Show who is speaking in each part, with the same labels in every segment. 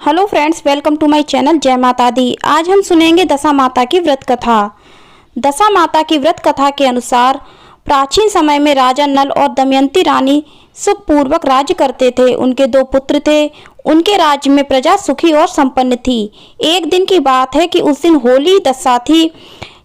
Speaker 1: Hello friends, welcome to my channel जय माता दी। आज हम सुनेंगे दशा माता की व्रत कथा। दशा माता की व्रत कथा के अनुसार प्राचीन समय में राजा नल और दमयंती रानी सुखपूर्वक राज्य करते थे। उनके 2 पुत्र थे। उनके राज्य में प्रजा सुखी और संपन्न थी। एक दिन की बात है कि उस दिन होली दशा थी।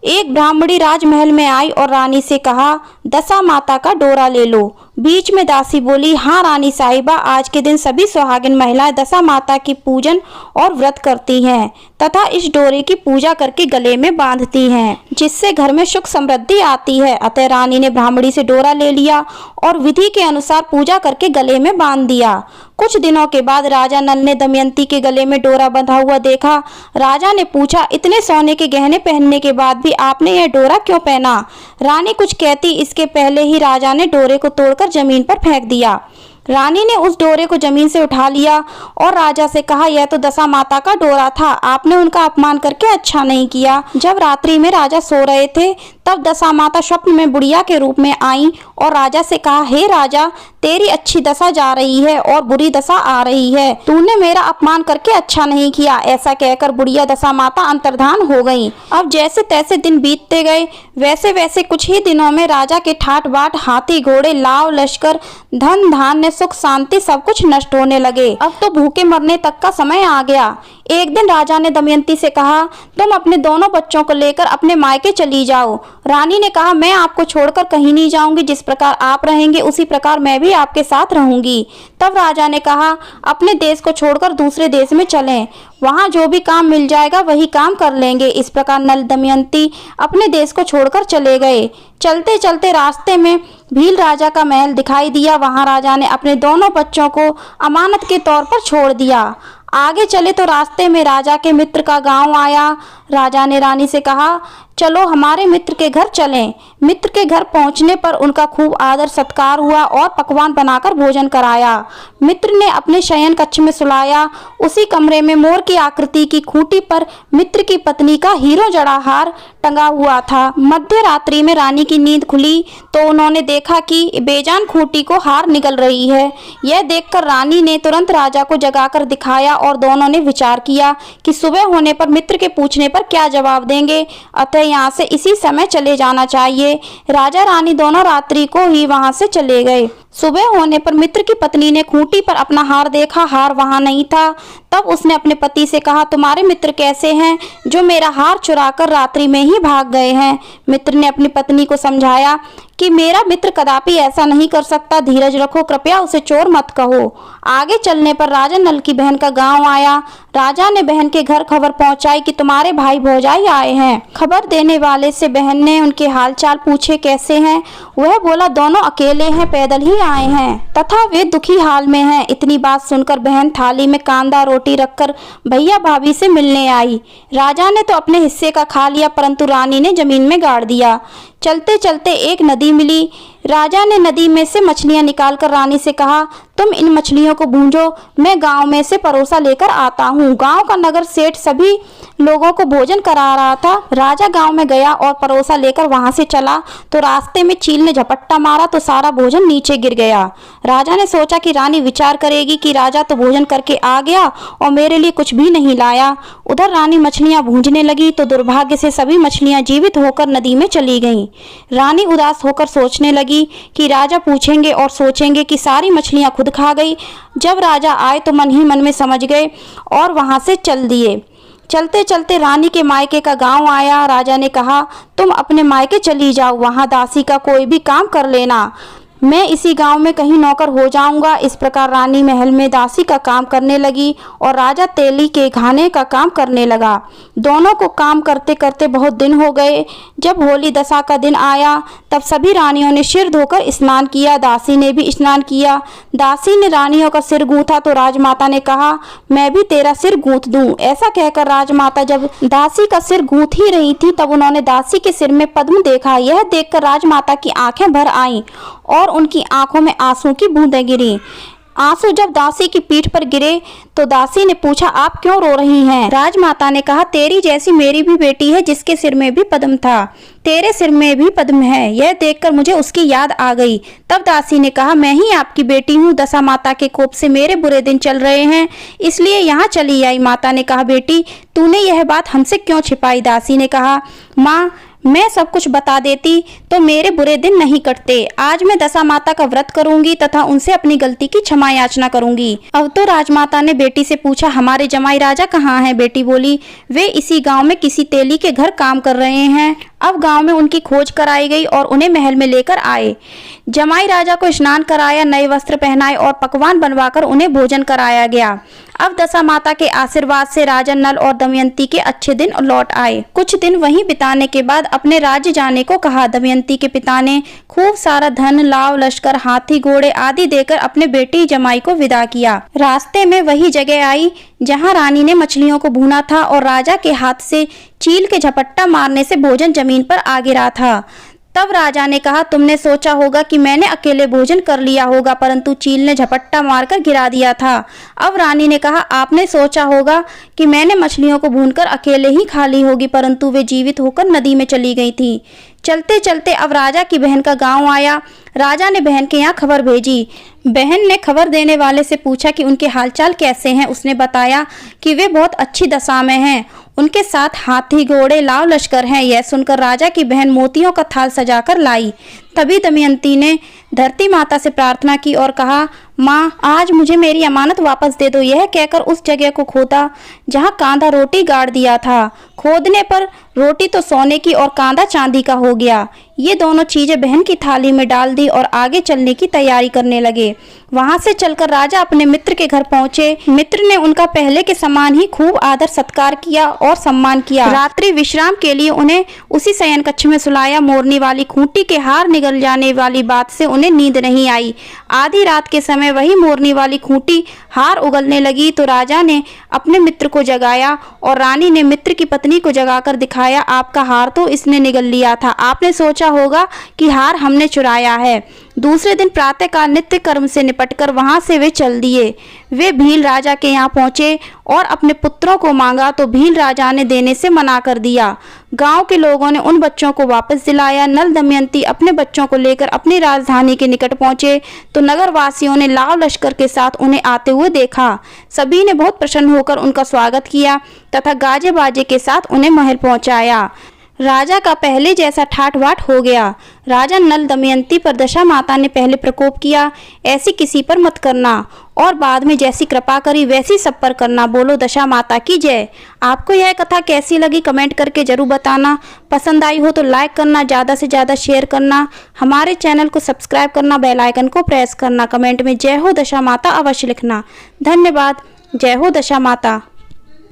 Speaker 1: एक ब्राह्मणी राजमहल में आई और रानी से कहा, दशा माता का डोरा ले लो। बीच में दासी बोली, हाँ रानी साहिबा, आज के दिन सभी सुहागिन महिलाएं दशा माता की पूजन और व्रत करती हैं तथा इस डोरे की पूजा करके गले में बांधती हैं, जिससे घर में सुख समृद्धि आती है। अतः रानी ने ब्राह्मणी से डोरा ले लिया और विधि के अनुसार पूजा करके गले में बांध दिया। कुछ दिनों के बाद राजा नल ने दमयंती के गले में डोरा बंधा हुआ देखा। राजा ने पूछा, इतने सोने के गहने पहनने के बाद भी आपने यह डोरा क्यों पहना? रानी कुछ कहती इसके पहले ही राजा ने डोरे को तोड़कर जमीन पर फेंक दिया। रानी ने उस डोरे को जमीन से उठा लिया और राजा से कहा, यह तो दशा माता का डोरा था, आपने उनका अपमान करके अच्छा नहीं किया। जब रात्रि में राजा सो रहे थे तब दशा माता स्वप्न में बुढ़िया के रूप में आई और राजा से कहा, हे राजा, तेरी अच्छी दशा जा रही है और बुरी दशा आ रही है। तूने मेरा अपमान करके अच्छा नहीं किया। ऐसा कहकर बुढ़िया दशा माता अंतर्धान हो गई। अब जैसे तैसे दिन बीतते गए। वैसे वैसे कुछ ही दिनों में राजा के ठाट बाट, हाथी घोड़े, लाव लश्कर, धन धान्य, सुख शांति सब कुछ नष्ट होने लगे। अब तो भूखे मरने तक का समय आ गया। एक दिन राजा ने दमयंती से कहा, तुम अपने दोनों बच्चों को लेकर अपने मायके चली जाओ। रानी ने कहा, मैं आपको छोड़कर कहीं नहीं जाऊंगी। जिस प्रकार आप रहेंगे उसी प्रकार मैं भी आपके साथ रहूंगी। तब राजा ने कहा, अपने देश को छोड़कर दूसरे देश में चलें, वहां जो भी काम मिल जाएगा वही काम कर लेंगे। इस प्रकार नल दमयंती अपने देश को छोड़कर चले गए। चलते चलते रास्ते में भील राजा का महल दिखाई दिया। वहां राजा ने अपने दोनों बच्चों को अमानत के तौर पर छोड़ दिया। आगे चले तो रास्ते में राजा के मित्र का गांव आया। राजा ने रानी से कहा, चलो हमारे मित्र के घर चलें। मित्र के घर पहुंचने पर उनका खूब आदर सत्कार हुआ और पकवान बनाकर भोजन कराया। मित्र ने अपने शयन कक्ष में सुलाया। उसी कमरे में मोर की आकृति की खूंटी पर मित्र की पत्नी का हीरो जड़ा हार टंगा हुआ था। मध्य रात्रि में रानी की नींद खुली तो उन्होंने देखा कि बेजान खूंटी को हार निकल रही है। यह देखकर रानी ने तुरंत राजा को जगाकर दिखाया और दोनों ने विचार किया कि सुबह होने पर मित्र के पूछने पर क्या जवाब देंगे, अतः यहाँ से इसी समय चले जाना चाहिए। राजा रानी दोनों रात्रि को ही वहां से चले गए। सुबह होने पर मित्र की पत्नी ने खूंटी पर अपना हार देखा, हार वहां नहीं था। तब उसने अपने पति से कहा, तुम्हारे मित्र कैसे हैं जो मेरा हार चुराकर रात्रि में ही भाग गए हैं? मित्र ने अपनी पत्नी को समझाया कि मेरा मित्र कदापि ऐसा नहीं कर सकता, धीरज रखो, कृपया उसे चोर मत कहो। आगे चलने पर राजा नल की बहन का गांव आया। राजा ने बहन के घर खबर पहुंचाई कि तुम्हारे भाई भौजाई आए हैं। खबर देने वाले से बहन ने उनके हालचाल पूछे, कैसे हैं? वह बोला, दोनों अकेले हैं, पैदल ही आए हैं तथा वे दुखी हाल में हैं। इतनी बात सुनकर बहन थाली में कांदा रोटी रखकर भैया भाभी से मिलने आई। राजा ने तो अपने हिस्से का खा लिया, परंतु रानी ने जमीन में गाड़ दिया। चलते चलते एक नदी मिली। राजा ने नदी में से मछलियां निकालकर रानी से कहा, तुम इन मछलियों को भूंजो, मैं गांव में से परोसा लेकर आता हूँ। गांव का नगर सेठ सभी लोगों को भोजन करा रहा था। राजा गांव में गया और परोसा लेकर वहां से चला तो रास्ते में चील ने झपट्टा मारा तो सारा भोजन नीचे गिर गया। राजा ने सोचा कि रानी विचार करेगी कि राजा तो भोजन करके आ गया और मेरे लिए कुछ भी नहीं लाया। उधर रानी मछलियां भूंजने लगी तो दुर्भाग्य से सभी मछलियां जीवित होकर नदी में चली गईं। रानी उदास होकर सोचने लगी कि राजा पूछेंगे और सोचेंगे कि सारी मछलियां खुद खा गई। जब राजा आए तो मन ही मन में समझ गए और वहां से चल दिए। चलते चलते रानी के मायके का गांव आया। राजा ने कहा, तुम अपने मायके चली जाओ, वहां दासी का कोई भी काम कर लेना, मैं इसी गांव में कहीं नौकर हो जाऊंगा। इस प्रकार रानी महल में दासी का काम करने लगी और राजा तेली के घाने का काम करने लगा। दोनों को काम करते करते बहुत दिन हो गए। जब होली दशा का दिन आया तब सभी रानियों ने सिर धोकर स्नान किया। दासी ने भी स्नान किया। दासी ने रानियों का सिर गूंथा तो राजमाता ने कहा, मैं भी तेरा सिर गूंथ दूं। ऐसा कहकर राजमाता जब दासी का सिर गूंथ ही रही थी तब उन्होंने दासी के सिर में पद्म देखा। यह देखकर राजमाता की आंखें भर आईं और उनकी आंखों में आंसू की बूंदें गिरी। आंसू जब दासी की पीठ पर गिरे तो दासी ने पूछा, आप क्यों रो रही हैं? राजमाता ने कहा, तेरी जैसी मेरी भी बेटी है जिसके सिर में भी पद्म था, तेरे सिर में भी पद्म है। यह देखकर मुझे उसकी याद आ गई। तब दासी ने कहा, मैं ही आपकी बेटी हूँ। दशा माता के कोप से मेरे बुरे दिन चल रहे हैं, इसलिए यहाँ चली आई। माता ने कहा, बेटी तूने यह बात हमसे क्यों छिपाई? दासी ने कहा, माँ मैं सब कुछ बता देती तो मेरे बुरे दिन नहीं कटते। आज मैं दशा माता का व्रत करूंगी तथा उनसे अपनी गलती की क्षमा याचना करूंगी। अब तो राजमाता ने बेटी से पूछा, हमारे जमाई राजा कहाँ हैं? बेटी बोली, वे इसी गांव में किसी तेली के घर काम कर रहे हैं। अब गांव में उनकी खोज कराई गई और उन्हें महल में लेकर आए। जमाई राजा को स्नान कराया, नए वस्त्र पहनाए और पकवान बनवाकर उन्हें भोजन कराया गया। अब दशा माता के आशीर्वाद से राजा नल और दमयंती के अच्छे दिन लौट आए। कुछ दिन वहीं बिताने के बाद अपने राज्य जाने को कहा। दमयंती के पिता ने खूब सारा धन, लाव लश्कर, हाथी घोड़े आदि देकर अपने बेटी जमाई को विदा किया। रास्ते में वही जगह आई जहां रानी ने मछलियों को भूना था और राजा के हाथ से चील के झपट्टा मारने से भोजन जमीन पर आ गिरा था। तब राजा ने कहा, तुमने सोचा होगा कि मैंने अकेले भोजन कर लिया होगा, परंतु चील ने झपट्टा मारकर गिरा दिया था। अब रानी ने कहा, आपने सोचा होगा कि मैंने मछलियों को भूनकर अकेले ही खा ली होगी, परंतु वे जीवित होकर नदी में चली गई थी। चलते चलते अब राजा की बहन का गांव आया। राजा ने बहन के यहाँ खबर भेजी। बहन ने खबर देने वाले से पूछा कि उनके हालचाल कैसे हैं। उसने बताया कि वे बहुत अच्छी दशा में हैं, उनके साथ हाथी घोड़े लाव लश्कर हैं। यह सुनकर राजा की बहन मोतियों का थाल सजाकर लाई। तभी दमयंती ने धरती माता से प्रार्थना की और कहा, माँ आज मुझे मेरी अमानत वापस दे दो। यह कहकर उस जगह को खोदा जहाँ कांधा रोटी गाड़ दिया था। खोदने पर रोटी तो सोने की और कांधा चांदी का हो गया। ये दोनों चीजें बहन की थाली में डाल दी और आगे चलने की तैयारी करने लगे। वहां से चलकर राजा अपने मित्र के घर पहुंचे। मित्र ने उनका पहले के समान ही खूब आदर सत्कार किया और सम्मान किया। रात्रि विश्राम के लिए उन्हें उसी शयन कक्ष में सुलाया। मोरनी वाली खूंटी के हार निगल जाने वाली बात से उन्हें नींद नहीं आई। आधी रात के समय वही मोरनी वाली खूंटी हार उगलने लगी तो राजा ने अपने मित्र को जगाया और रानी ने मित्र की पत्नी को जगाकर दिखाया, आपका हार तो इसने निगल लिया था। आपने सोचा होगा कि हार हमने चुराया है। दूसरे दिन प्रातःकाल नित्य कर्म से निपटकर वहां से वे चल दिए। वे भील राजा के यहाँ पहुंचे और अपने पुत्रों को मांगा तो भील राजा ने देने से मना कर दिया। गांव के लोगों ने उन बच्चों को वापस दिलाया। नल दमयंती अपने बच्चों को लेकर अपनी राजधानी के निकट पहुंचे तो नगर वासियों ने लाव लश्कर के साथ उन्हें आते हुए देखा। सभी ने बहुत प्रसन्न होकर उनका स्वागत किया तथा गाजे बाजे के साथ उन्हें महल पहुंचाया। राजा का पहले जैसा ठाट बाट हो गया। राजा नल दमयंती पर दशा माता ने पहले प्रकोप किया, ऐसी किसी पर मत करना, और बाद में जैसी कृपा करी वैसी सब पर करना। बोलो दशा माता की जय। आपको यह कथा कैसी लगी कमेंट करके जरूर बताना। पसंद आई हो तो लाइक करना, ज़्यादा से ज़्यादा शेयर करना, हमारे चैनल को सब्सक्राइब करना, बेल आइकन को प्रेस करना। कमेंट में जय हो दशा माता अवश्य लिखना। धन्यवाद। जय हो दशा माता।